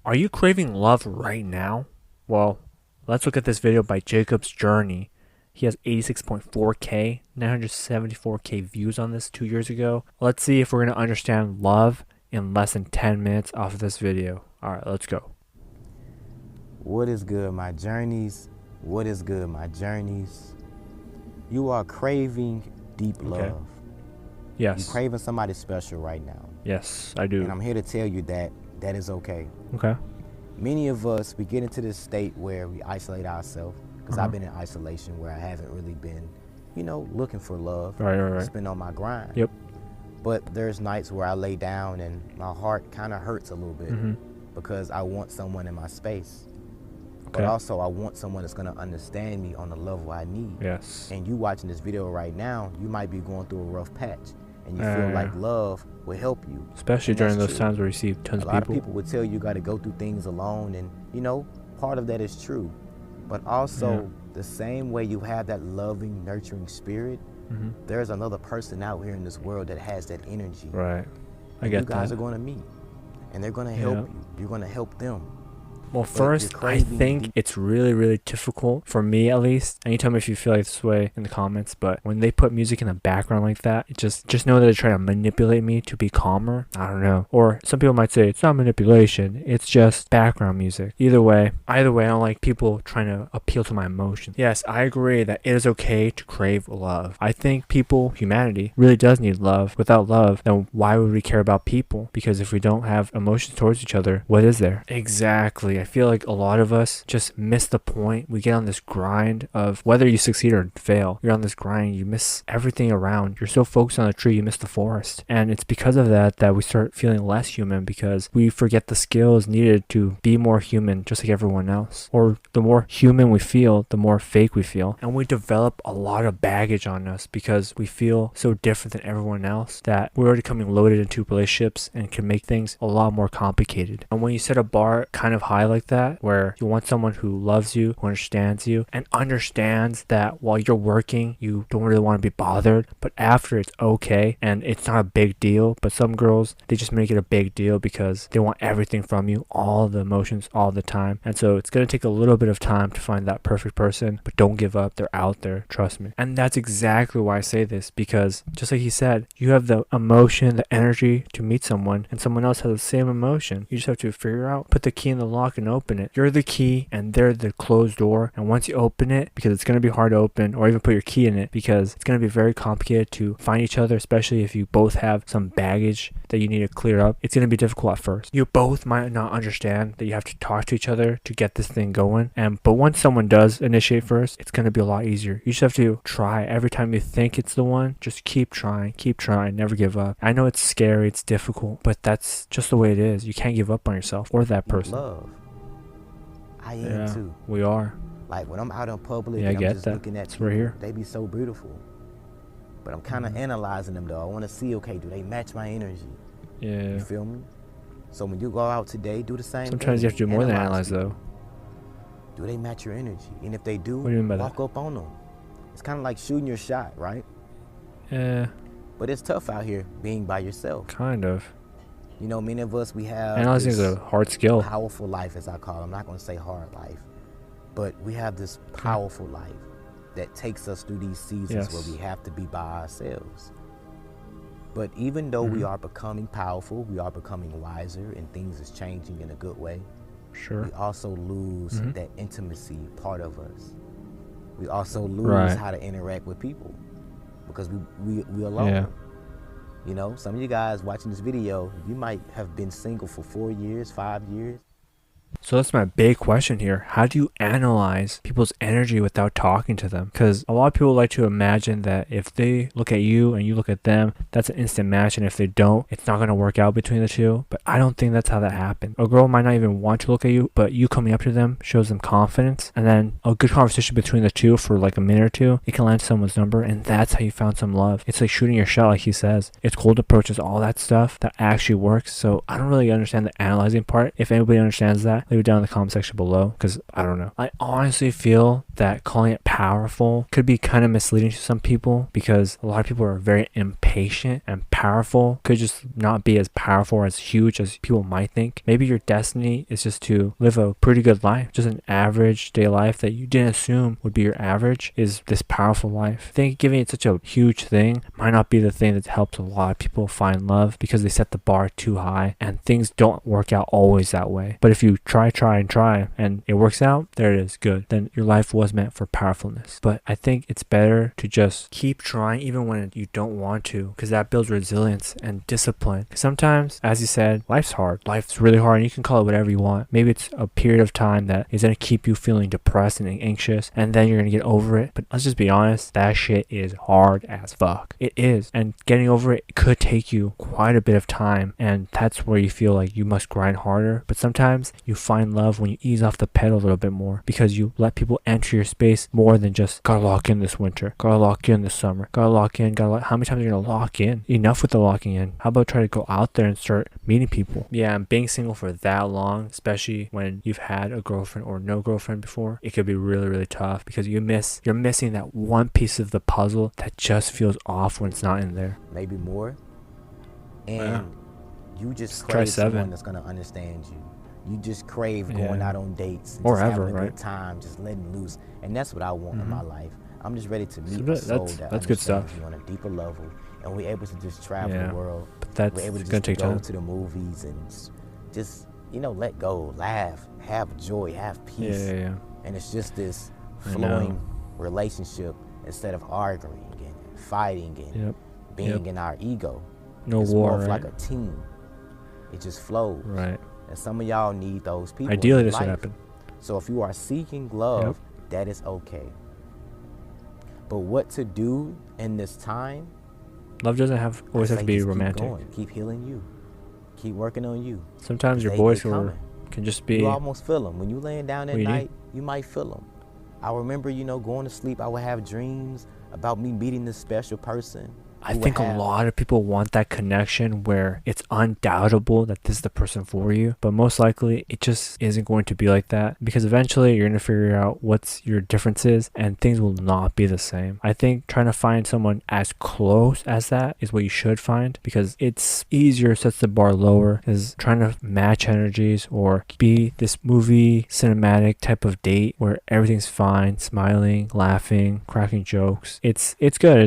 Are you craving love right now? Well, let's look at this video by Jacob's Journey. He has 86.4K, 974K views on this 2 years ago. Let's see if we're going to understand love in less than 10 minutes off of this video. Alright, let's go. What is good, my journeys? What is good, my journeys? You are craving deep love. Yes. You're craving somebody special right now. Yes, I do. And I'm here to tell you that that is okay. Okay. Many of us, we get into this state where we isolate ourselves, because I've been in isolation where I haven't really been, looking for love. Right. It's been on my grind. Yep. But there's nights where I lay down and my heart kind of hurts a little bit because I want someone in my space. But also I want someone that's going to understand me on the level I need. Yes. And you watching this video right now, you might be going through a rough patch and you feel like love will help you. Especially during those times where you see tons of people. A lot of people would tell you got to go through things alone, and part of that is true. But also the same way you have that loving, nurturing spirit, there's another person out here in this world that has that energy. Right. I get that. You guys are going to meet, and they're going to help you. You're going to help them. Well, first, I think it's really, really difficult, for me at least, and you tell me if you feel like this way in the comments, but when they put music in the background like that, it just know that they're trying to manipulate me to be calmer. I don't know. Or some people might say it's not manipulation, it's just background music. Either way, I don't like people trying to appeal to my emotions. Yes, I agree that it is okay to crave love. I think humanity, really does need love. Without love, then why would we care about people? Because if we don't have emotions towards each other, what is there? Exactly. I feel like a lot of us just miss the point. We get on this grind of whether you succeed or fail. You're on this grind. You miss everything around. You're so focused on the tree, you miss the forest. And it's because of that we start feeling less human, because we forget the skills needed to be more human, just like everyone else. Or the more human we feel, the more fake we feel. And we develop a lot of baggage on us because we feel so different than everyone else that we're already coming loaded into relationships and can make things a lot more complicated. And when you set a bar kind of high like that, where you want someone who loves you, who understands you, and understands that while you're working, you don't really want to be bothered, but after it's okay, and it's not a big deal. But some girls, they just make it a big deal because they want everything from you, all the emotions, all the time. And so it's going to take a little bit of time to find that perfect person, but don't give up. They're out there, trust me. And that's exactly why I say this, because just like he said, you have the emotion, the energy to meet someone, and someone else has the same emotion. You just have to figure out, put the key in the lock and open it. You're the key and they're the closed door. And once you open it, because it's going to be hard to open, or even put your key in it, because it's going to be very complicated to find each other, especially if you both have some baggage that you need to clear up. It's going to be difficult at first. You both might not understand that you have to talk to each other to get this thing going. But once someone does initiate first, it's going to be a lot easier. You just have to try. Every time you think it's the one, just keep trying, never give up. I know it's scary, it's difficult, but that's just the way it is. You can't give up on yourself or that person. Love. I am too. We are. Like when I'm out in public I and I'm get just that. looking at We're here. they be so beautiful. But I'm kind of analyzing them though. I want to see, okay, do they match my energy? Yeah. You feel me? So when you go out today, do the same Sometimes thing. you have to do more than analyze though. Do they match your energy? And if they do, What do you mean by walk that? up on them. It's kind of like shooting your shot, right? Yeah, But it's tough out here being by yourself. kind of. Many of us, we have Analyzing is this a hard skill. powerful life, as I call it. I'm not going to say hard life, but we have this powerful life that takes us through these seasons where we have to be by ourselves. But even though we are becoming powerful, we are becoming wiser, and things is changing in a good way, Sure. we also lose that intimacy part of us. We also lose how to interact with people because we alone. Yeah. Some of you guys watching this video, you might have been single for 4 years, 5 years. So that's my big question here. How do you analyze people's energy without talking to them? Because a lot of people like to imagine that if they look at you and you look at them, that's an instant match. And if they don't, it's not going to work out between the two. But I don't think that's how that happens. A girl might not even want to look at you, but you coming up to them shows them confidence. And then a good conversation between the two for like a minute or two, it can land someone's number. And that's how you found some love. It's like shooting your shot, like he says. It's cold approaches, all that stuff that actually works. So I don't really understand the analyzing part. If anybody understands that, leave it down in the comment section below, because I don't know. I honestly feel that calling it powerful could be kind of misleading to some people, because a lot of people are very impatient, and powerful could just not be as powerful or as huge as people might think. Maybe your destiny is just to live a pretty good life, just an average day life that you didn't assume would be your average is this powerful life. I think giving it such a huge thing might not be the thing that helps a lot of people find love because they set the bar too high and things don't work out always that way. But if you try and it works out, there it is, good. Then your life was meant for powerfulness. But I think it's better to just keep trying even when you don't want to, because that builds resilience and discipline. Sometimes, as you said, life's hard. Life's really hard, and you can call it whatever you want. Maybe it's a period of time that is going to keep you feeling depressed and anxious, and then you're going to get over it. But let's just be honest, that shit is hard as fuck. It is. And getting over it could take you quite a bit of time, and that's where you feel like you must grind harder. But sometimes you find love when you ease off the pedal a little bit more, because you let people enter your space more than just gotta lock in this winter, gotta lock in this summer, gotta lock in, how many times are you gonna lock in? Enough with the locking in. How about try to go out there and start meeting people? Yeah, and being single for that long, especially when you've had a girlfriend or no girlfriend before, it could be really, really tough because you're missing that one piece of the puzzle that just feels off when it's not in there. Maybe more. And you just crave someone that's gonna understand you. You just crave going out on dates and or just ever, having a right? good time, just letting loose. And that's what I want in my life. I'm just ready to meet So a soul that's that good stuff. understands you on a deeper level, and we're able to just travel the world. But that's we're able to gonna just take go time. to the movies and just let go, laugh, have joy, have peace. Yeah. And it's just this flowing relationship instead of arguing and fighting and being in our ego. No it's war, more of right? like a team. It just flows. Right. And some of y'all need those people. Ideally, in this would life. happen. So if you are seeking love, that is okay. But what to do in this time? Love doesn't always have to be romantic. Keep going. Keep healing you. Keep working on you. Sometimes your boys can just be. You almost feel them. When you laying down at night, you might feel them. I remember, going to sleep, I would have dreams about me meeting this special person. I think a lot of people want that connection where it's undoubtable that this is the person for you, but most likely it just isn't going to be like that, because eventually you're going to figure out what's your differences and things will not be the same. I think trying to find someone as close as that is what you should find, because it's easier, sets the bar lower, is trying to match energies or be this movie cinematic type of date where everything's fine, smiling, laughing, cracking jokes. It's good.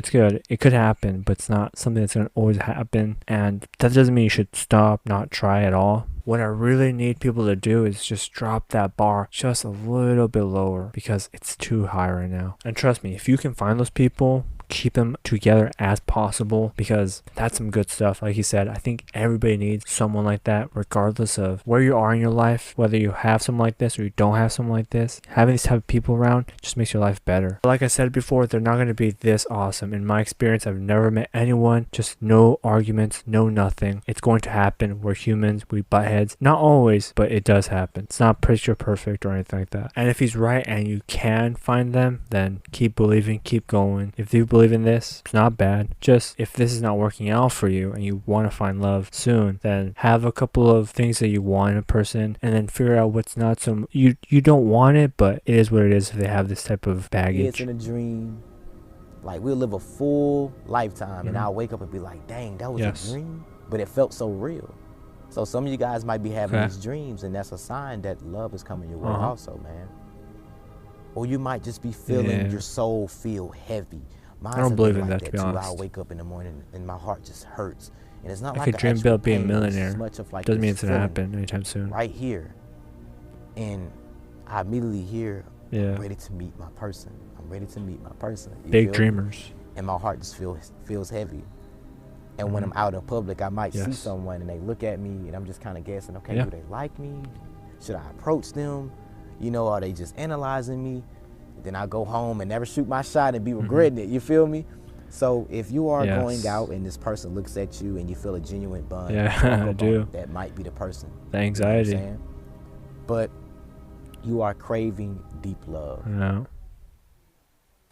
It could happen, but it's not something that's going to always happen, and that doesn't mean you should stop, not try at all. What I really need people to do is just drop that bar just a little bit lower, because it's too high right now. And trust me, if you can find those people, keep them together as possible, because that's some good stuff. Like you said, I think everybody needs someone like that, regardless of where you are in your life, whether you have someone like this or you don't have someone like this. Having these type of people around just makes your life better. Like I said before, they're not going to be this awesome. In my experience, I've never met anyone, just no arguments, no nothing. It's going to happen. We're humans, we butt heads. Not always, but it does happen. It's not picture perfect or anything like that. And if he's right and you can find them, then keep believing, keep going. If you believe in this, it's not bad. Just if this is not working out for you and you want to find love soon, then have a couple of things that you want in a person, and then figure out what's not so you don't want it, but it is what it is if they have this type of baggage. It's in a dream. Like, we'll live a full lifetime and I'll wake up and be like, dang, that was a dream, but it felt so real. So some of you guys might be having these dreams, and that's a sign that love is coming your way also, man. Or you might just be feeling your soul feel heavy. I don't believe in that, to be honest. I'll wake up in the morning and my heart just hurts. And it's not I like could dream about being a millionaire. Like doesn't mean it's going to happen anytime soon. Right here. And I immediately hear, I'm ready to meet my person. I'm ready to meet my person. Big dreamers. And my heart just feels heavy. And when I'm out in public, I might see someone and they look at me and I'm just kind of guessing, okay, do they like me? Should I approach them? Are they just analyzing me? Then I go home and never shoot my shot and be regretting it. You feel me? So if you are going out and this person looks at you and you feel a genuine bond, I do. That might be the person. The anxiety. You know what I'm saying? But you are craving deep love. No.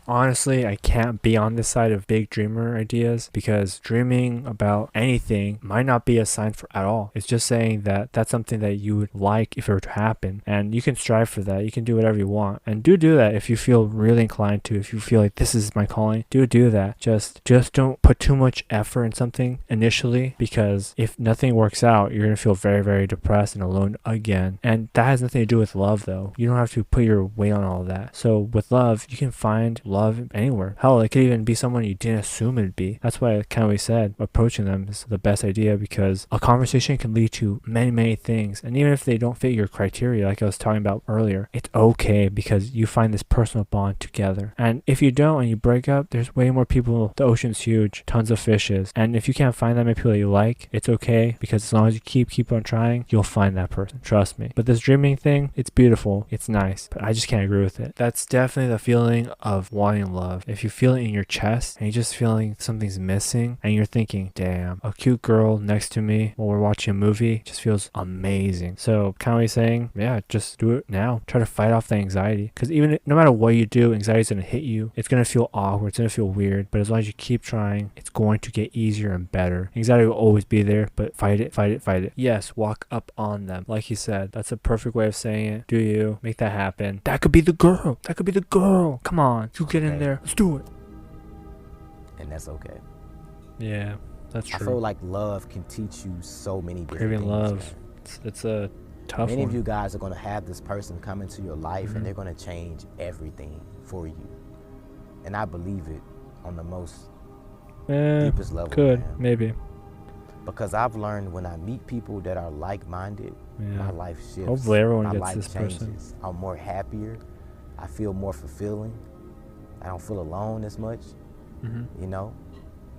honestly, I can't be on this side of big dreamer ideas, because dreaming about anything might not be a sign for at all. It's just saying that that's something that you would like if it were to happen, and you can strive for that. You can do whatever you want, and do that if you feel really inclined to. If you feel like this is my calling, do that. Just don't put too much effort in something initially, because if nothing works out, you're gonna feel very, very depressed and alone again. And that has nothing to do with love, though. You don't have to put your weight on all that. So with love, you can find love anywhere. Hell, it could even be someone you didn't assume it'd be. That's why, kind of we said, approaching them is the best idea, because a conversation can lead to many, many things. And even if they don't fit your criteria, like I was talking about earlier, it's okay, because you find this personal bond together. And if you don't and you break up, there's way more people. The ocean's huge, tons of fishes. And if you can't find that many people that you like, it's okay, because as long as you keep on trying, you'll find that person. Trust me. But this dreaming thing, it's beautiful, it's nice, but I just can't agree with it. That's definitely the feeling of wanting love. If you feel it in your chest and you're just feeling something's missing, and you're thinking, damn, a cute girl next to me while we're watching a movie just feels amazing. So kind of saying, yeah, just do it now. Try to fight off the anxiety, because even no matter what you do, anxiety's gonna hit you. It's gonna feel awkward, it's gonna feel weird, but as long as you keep trying, it's going to get easier and better. Anxiety will always be there, but fight it. Yes, walk up on them. Like you said, that's a perfect way of saying it. Do you make that happen? That could be the girl. Come on, you get in there. Let's do it. And that's okay. Yeah, that's true. I feel like love can teach you so many different Craving things. Love. It's a tough Many one. of you guys are going to have this person come into your life, and they're going to change everything for you. And I believe it on the most deepest level. Good, man. maybe. Because I've learned when I meet people that are like-minded, my life shifts. Hopefully everyone my gets life this changes. person. I'm more happier. I feel more fulfilling. I don't feel alone as much, you know?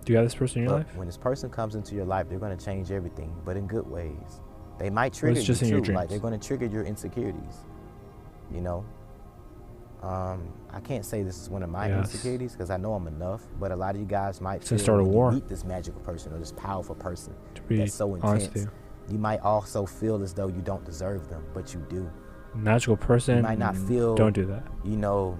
Do you have this person in your life? When this person comes into your life, they're going to change everything, but in good ways. They might trigger just in you your too. Like, dreams? they're going to trigger your insecurities, you know? I can't say this is one of my insecurities, because I know I'm enough, but a lot of you guys might feel start a when war. you meet this magical person or this powerful person be that's so honest with intense, you. you might also feel as though you don't deserve them, but you do. Magical person, You might not feel, don't do that. you know,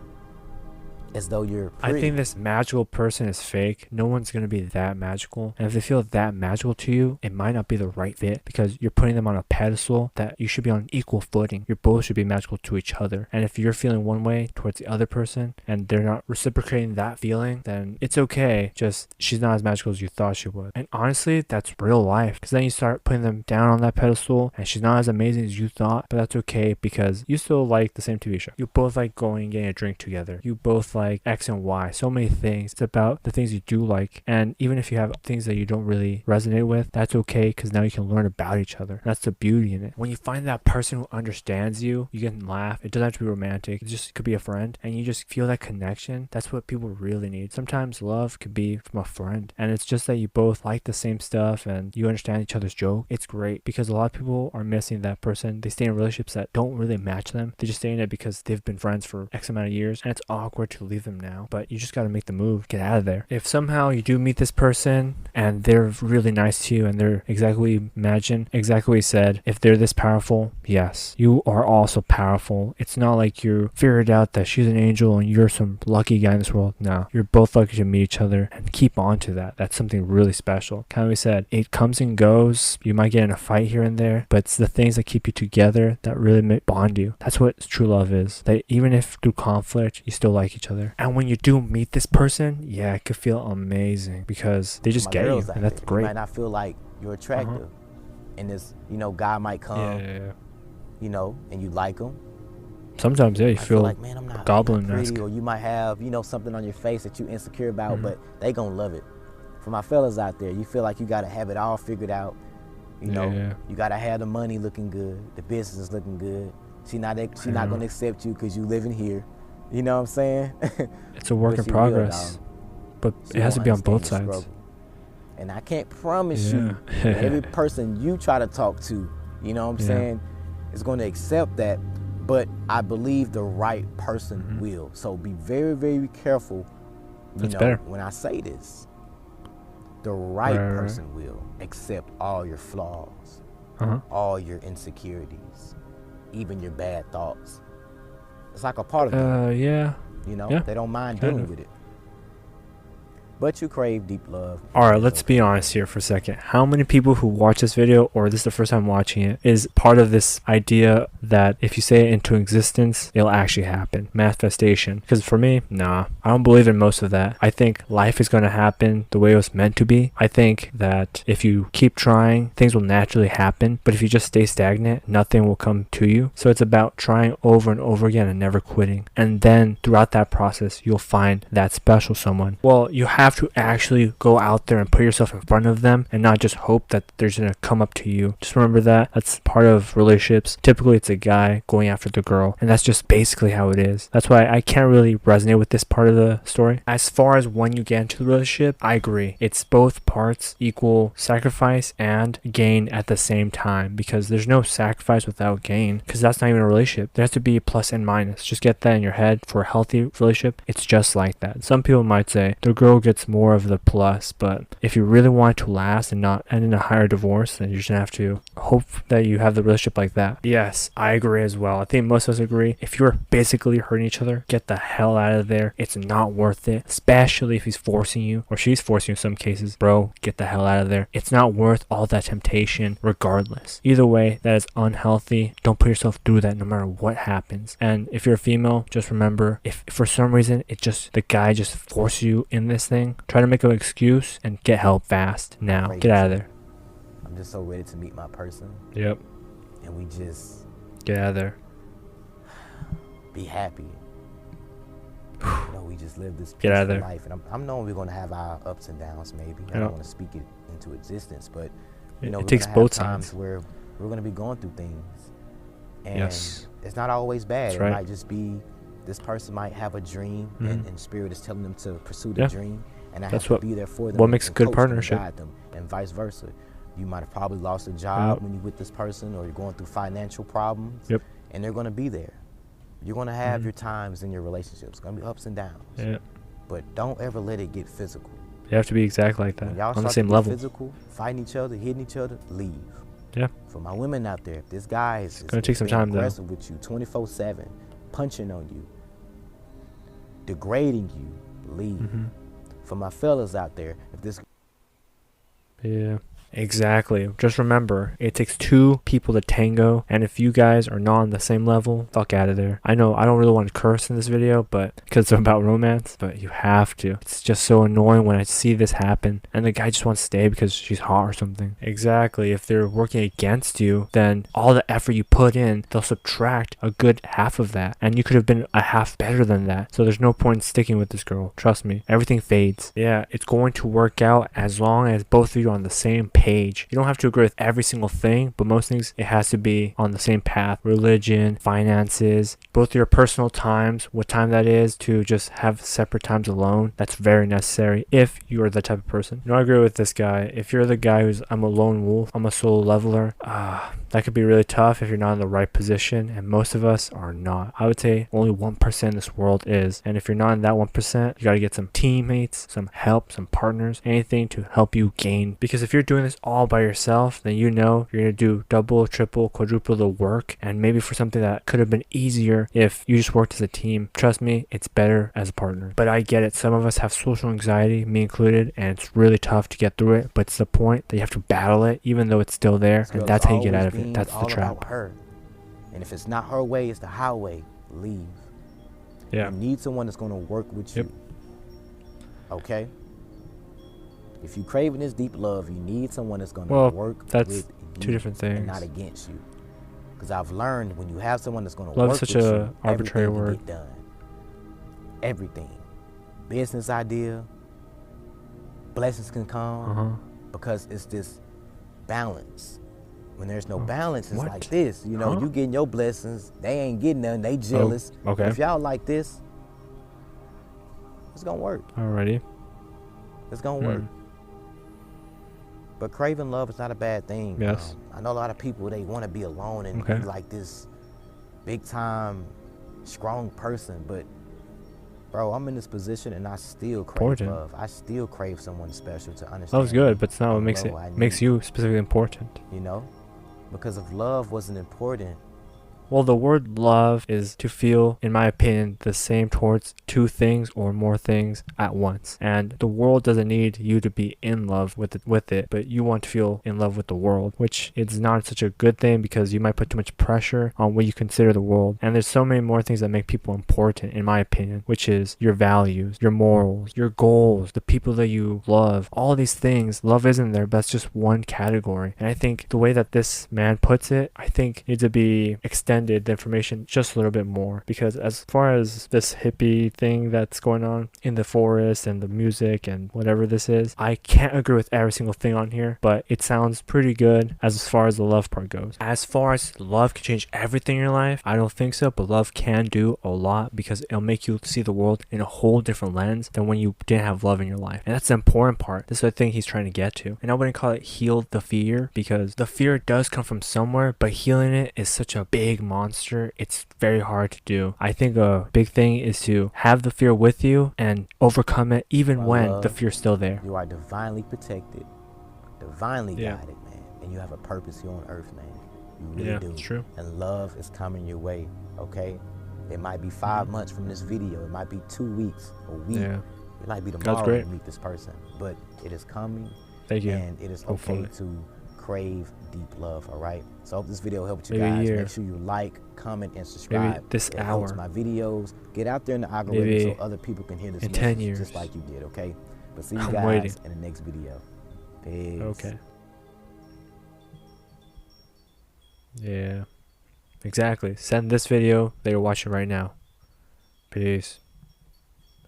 as though you're pretty. I think this magical person is fake. No one's going to be that magical. And if they feel that magical to you, it might not be the right fit, because you're putting them on a pedestal that you should be on equal footing. You both should be magical to each other. And if you're feeling one way towards the other person and they're not reciprocating that feeling, then it's okay. Just she's not as magical as you thought she would. And honestly, that's real life, because then you start putting them down on that pedestal and she's not as amazing as you thought, but that's okay, because you still like the same TV show. You both like going and getting a drink together. You both like X and Y, so many things. It's about the things you do like, and even if you have things that you don't really resonate with, that's okay, because now you can learn about each other. That's the beauty in it. When you find that person who understands you, you can laugh. It doesn't have to be romantic. It just could be a friend, and you just feel that connection. That's what people really need. Sometimes love could be from a friend, and it's just that you both like the same stuff and you understand each other's joke. It's great, because a lot of people are missing that person. They stay in relationships that don't really match them. They just stay in it because they've been friends for X amount of years, and it's awkward to leave them now, but you just got to make the move, get out of there. If somehow you do meet this person and they're really nice to you and they're exactly what you imagine, exactly what you said, if they're this powerful, yes, you are also powerful. It's not like you figured out that she's an angel and you're some lucky guy in this world. No, you're both lucky to meet each other, and keep on to that. That's something really special. Kind of we said, it comes and goes. You might get in a fight here and there, but it's the things that keep you together that really bond you. That's what true love is. That even if through conflict, you still like each other. And when you do meet this person, yeah, it could feel amazing, because they just get you, and that's great. You might not feel like you're attractive, and this, you know, guy might come, you know, and you like him. Sometimes, yeah, you feel like, man, I'm not goblin-esque. Or you might have, you know, something on your face that you're insecure about, but they gonna love it. For my fellas out there, you feel like you gotta have it all figured out. You know, you gotta have the money looking good, the business is looking good. She not gonna accept you because you living here. You know what I'm saying? It's a work in progress, but it has to be on both sides. And I can't promise you that every person you try to talk to, you know what I'm saying, is going to accept that. But I believe the right person will. So be very, very careful. You know, when I say this, the right person will accept all your flaws, all your insecurities, even your bad thoughts. It's like a part of me. Yeah, You know, Yeah. they don't mind dealing with it. But you crave deep love. Alright, let's be honest here for a second. How many people who watch this video, or this is the first time watching it, is part of this idea that if you say it into existence, it'll actually happen? Manifestation. Because for me, nah. I don't believe in most of that. I think life is going to happen the way it was meant to be. I think that if you keep trying, things will naturally happen. But if you just stay stagnant, nothing will come to you. So it's about trying over and over again and never quitting. And then throughout that process, you'll find that special someone. Well, you have to actually go out there and put yourself in front of them and not just hope that they're going to come up to you. Just remember that. That's part of relationships. Typically, it's a guy going after the girl, and that's just basically how it is. That's why I can't really resonate with this part of the story. As far as when you get into the relationship, I agree. It's both parts equal sacrifice and gain at the same time, because there's no sacrifice without gain, because that's not even a relationship. There has to be plus and minus. Just get that in your head. For a healthy relationship, it's just like that. Some people might say the girl gets more of the plus, but if you really want it to last and not end in a higher divorce, then you're just gonna have to hope that you have the relationship like that. Yes, I agree as well. I think most of us agree. If you're basically hurting each other, get the hell out of there. It's not worth it, especially if he's forcing you, or she's forcing you in some cases. Bro, get the hell out of there. It's not worth all that temptation regardless. Either way, that is unhealthy. Don't put yourself through that no matter what happens. And if you're a female, just remember, if for some reason the guy just forces you in this thing, try to make an excuse and get help fast now. Get out of there. I'm just so ready to meet my person. Yep. And we just get out of there. Be happy. We just live this get out of there. Life, and I'm knowing we're going to have our ups and downs. Maybe I don't want to speak it into existence, but it takes both sides. Where we're going to be going through things, and it's not always bad. It might just be this person might have a dream, and spirit is telling them to pursue the dream. And I have to be there for them. What makes a good partnership? Guide them, and vice versa. You might have probably lost a job when you're with this person, or you're going through financial problems. Yep. And they're going to be there. You're going to have your times in your relationships. It's going to be ups and downs. Yeah. But don't ever let it get physical. You have to be exactly like that. When y'all on the start same to level. Physical, fighting each other, hitting each other, leave. Yeah. For my women out there, if this guy is going to take some time aggressive with you 24/7, punching on you, degrading you, leave. For my fellas out there, if this exactly. Just remember, it takes two people to tango, and if you guys are not on the same level, fuck out of there. I know I don't really want to curse in this video, but because it's about romance, but you have to. It's just so annoying when I see this happen, and the guy just wants to stay because she's hot or something. Exactly. If they're working against you, then all the effort you put in, they'll subtract a good half of that, and you could have been a half better than that. So there's no point in sticking with this girl. Trust me. Everything fades. Yeah, it's going to work out as long as both of you are on the same page. You don't have to agree with every single thing, but most things, it has to be on the same path. Religion, finances, both your personal times, what time that is, to just have separate times alone. That's very necessary if you're the type of person. I agree with this guy. If you're the guy who's, I'm a lone wolf, I'm a solo leveler, that could be really tough if you're not in the right position, and most of us are not. I would say only 1% in this world is, and if you're not in that 1%, you got to get some teammates, some help, some partners, anything to help you gain. Because if you're doing this all by yourself, then you're going to do double, triple, quadruple the work, and maybe for something that could have been easier if you just worked as a team. Trust me, it's better as a partner. But I get it. Some of us have social anxiety, me included, and it's really tough to get through it, but it's the point that you have to battle it even though it's still there, and that's how you get out of it. That's the trap. Her. And if it's not her way, it's the highway. Leave. Yeah. You need someone that's going to work with you. Okay? If you're craving this deep love, you need someone that's going to work with you. Two different things. And not against you. Because I've learned when you have someone that's going to work with you, everything love is such an arbitrary word. Get done. Everything. Business idea. Blessings can come. Because it's this balance. When there's no balance, it's like this. You know, you getting your blessings, they ain't getting none, they jealous. Okay. If y'all like this, it's gonna work. Alrighty. It's gonna work. But craving love is not a bad thing. Yes. I know a lot of people, they want to be alone and be like this big time, strong person. But bro, I'm in this position and I still crave love. I still crave someone special to understand. Love's good, but it's not what makes you specifically important. You know? Because if love wasn't important, Well, the word love is to feel, in my opinion, the same towards two things or more things at once. And the world doesn't need you to be in love with it, but you want to feel in love with the world, which is not such a good thing because you might put too much pressure on what you consider the world. And there's so many more things that make people important, in my opinion, which is your values, your morals, your goals, the people that you love, all these things. Love isn't there, but that's just one category. And I think the way that this man puts it, I think needs to be extended the information just a little bit more, because as far as this hippie thing that's going on in the forest and the music and whatever this is, I can't agree with every single thing on here, but it sounds pretty good as far as the love part goes. As far as love can change everything in your life, I don't think so, but love can do a lot because it'll make you see the world in a whole different lens than when you didn't have love in your life. And that's the important part. This is the thing he's trying to get to. And I wouldn't call it heal the fear, because the fear does come from somewhere, but healing it is such a big monster. It's very hard to do. I think a big thing is to have the fear with you and overcome it even when the fear's still there. You are divinely protected, divinely guided, man. And you have a purpose here on earth, man. You really do. It's true. And love is coming your way, okay? It might be 5 months from this video. It might be 2 weeks, a week. It might be tomorrow you meet this person. But it is coming. Thank you. And it is okay to crave deep love, all right? So I hope this video helped you guys. Make sure you like, comment, and subscribe. Maybe this hour. Helps my videos. Get out there in the algorithm so other people can hear this in 10 years. Just like you did, okay? But see you guys in the next video. Peace. Okay. Yeah. Exactly. Send this video that you're watching right now. Peace.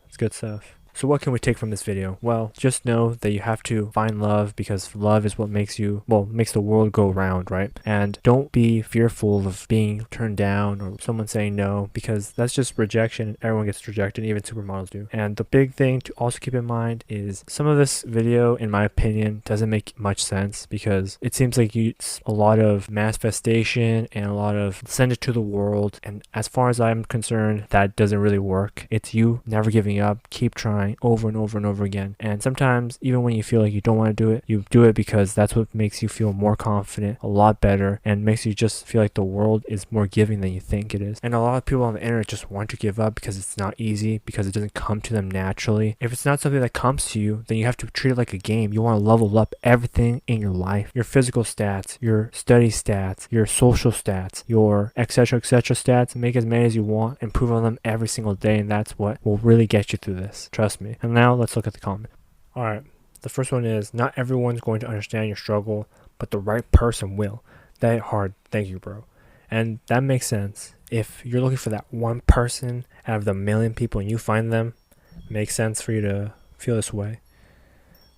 That's good stuff. So what can we take from this video? Well, just know that you have to find love, because love is what makes the world go round, right? And don't be fearful of being turned down or someone saying no, because that's just rejection. Everyone gets rejected, even supermodels do. And the big thing to also keep in mind is some of this video, in my opinion, doesn't make much sense, because it seems like it's a lot of manifestation and a lot of send it to the world. And as far as I'm concerned, that doesn't really work. It's you never giving up, keep trying over and over and over again. And sometimes even when you feel like you don't want to do it, you do it because that's what makes you feel more confident, a lot better, and makes you just feel like the world is more giving than you think it is. And a lot of people on the internet just want to give up because it's not easy, because it doesn't come to them naturally. If it's not something that comes to you, then you have to treat it like a game. You want to level up everything in your life, your physical stats, your study stats, your social stats, your etc stats. Make as many as you want, improve on them every single day, and that's what will really get you through this. Trust me. And now let's look at the comment. Alright, the first one is, not everyone's going to understand your struggle, but the right person will. That hit hard. Thank you, bro. And that makes sense. If you're looking for that one person out of the million people and you find them, it makes sense for you to feel this way.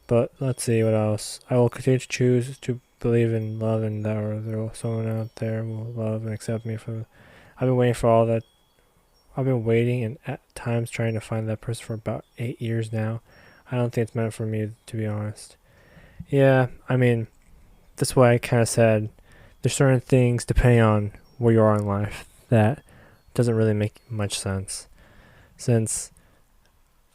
But let's see what else. I will continue to choose to believe in love, and that there will someone out there will love and accept me for. I've been waiting for all that. I've been waiting and at times trying to find that person for about 8 years now. I don't think it's meant for me, to be honest. Yeah, I mean, that's why I kind of said there's certain things, depending on where you are in life, that doesn't really make much sense. Since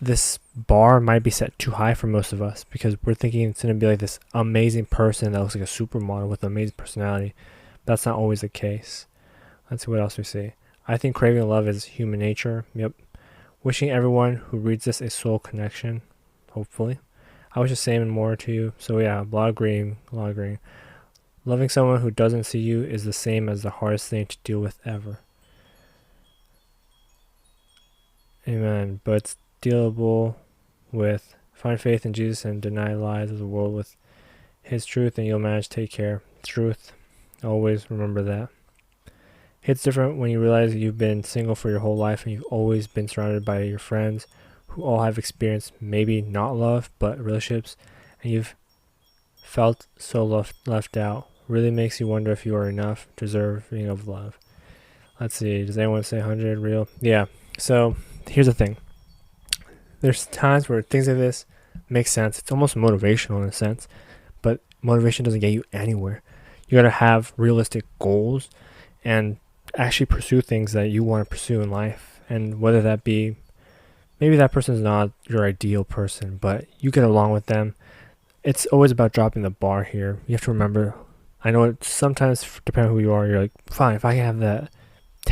this bar might be set too high for most of us, because we're thinking it's going to be like this amazing person that looks like a supermodel with an amazing personality. That's not always the case. Let's see what else we see. I think craving love is human nature. Yep. Wishing everyone who reads this a soul connection. Hopefully. I wish the same and more to you. So yeah, a lot agreeing. Loving someone who doesn't see you is the same as the hardest thing to deal with ever. Amen. But it's dealable with. Find faith in Jesus and deny lies of the world with His truth, and you'll manage to take care. Truth. Always remember that. It's different when you realize you've been single for your whole life and you've always been surrounded by your friends who all have experienced maybe not love, but relationships, and you've felt so left out. Really makes you wonder if you are enough deserving of love. Let's see, does anyone say 100 real? Yeah, so here's the thing. There's times where things like this make sense. It's almost motivational in a sense, but motivation doesn't get you anywhere. You gotta have realistic goals and actually pursue things that you want to pursue in life. And whether that be, maybe that person's not your ideal person, but you get along with them. It's always about dropping the bar here. You have to remember, I know it sometimes, depending on who you are, you're like, fine, if I can have that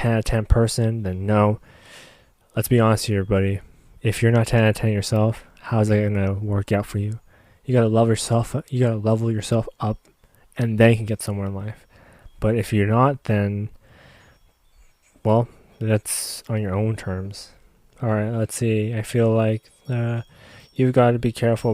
10 out of 10 person, then no. Let's be honest here, buddy. If you're not 10 out of 10 yourself, how's that going to work out for you? You got to love yourself. You got to level yourself up, and then you can get somewhere in life. But if you're not, then, well, that's on your own terms. All right, let's see. I feel like you got to be careful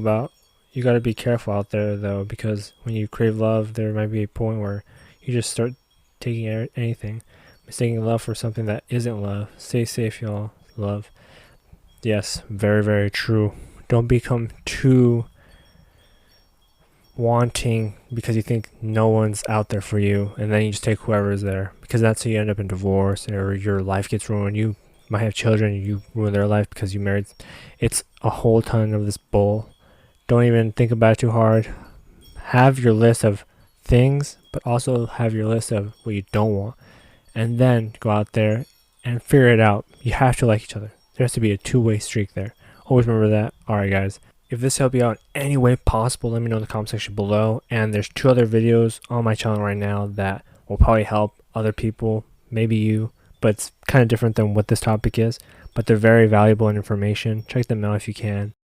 out there, though, because when you crave love, there might be a point where you just start taking anything, mistaking love for something that isn't love. Stay safe, y'all. Love. Yes, very, very true. Don't become too wanting because you think no one's out there for you, and then you just take whoever is there, because that's how you end up in divorce, or your life gets ruined. You might have children, you ruin their life because you married. It's a whole ton of this bull. Don't even think about it too hard. Have your list of things, but also have your list of what you don't want, and then go out there and figure it out. You have to like each other. There has to be a two-way streak there. Always remember that. Alright guys, if this helped you out in any way possible, let me know in the comment section below. And there's 2 other videos on my channel right now that will probably help other people, maybe you, but it's kind of different than what this topic is, but they're very valuable information. Check them out if you can.